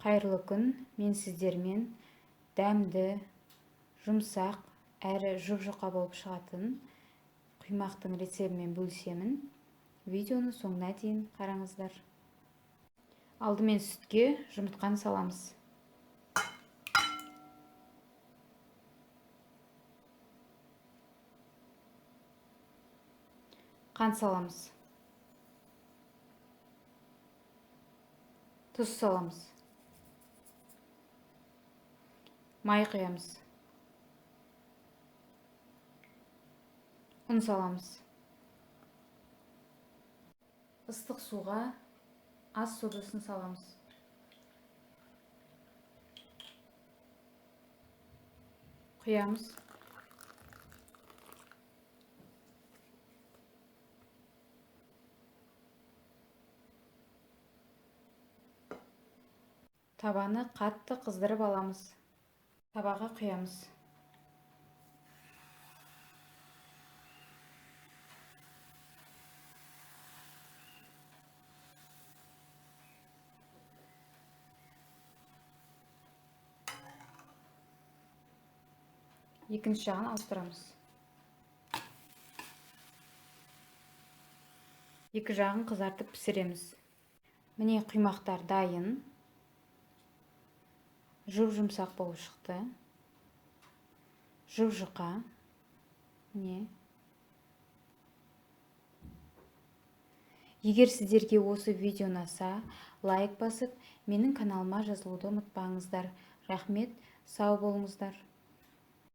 Қайырлы күн, мен сіздермен дәмді, жұмсақ, әрі жұп-жұқа болып шығатын құймақтың рецебімен бөлісемін. Видеоны соңына дейін қараңыздар. Алдымен сүтке жұмыртқаны саламыз. Қант саламыз. Тұз саламыз. Май құямыз. Ұн саламыз. Ыстық суға ас содасын саламыз. Құямыз. Табаны қатты қыздырып аламыз. Табаға құямыз. Екінші жағын ауыстырамыз. Екі жағын қызартып пісіреміз. Міне құймақтар дайын. Жұп-жұмсақ болып шықты. Жұп-жұқа. Егер сіздерге осы видео ұнаса, лайк басып, менің каналыма жазылуды ұмытпаңыздар. Рахмет, сау болыңыздар.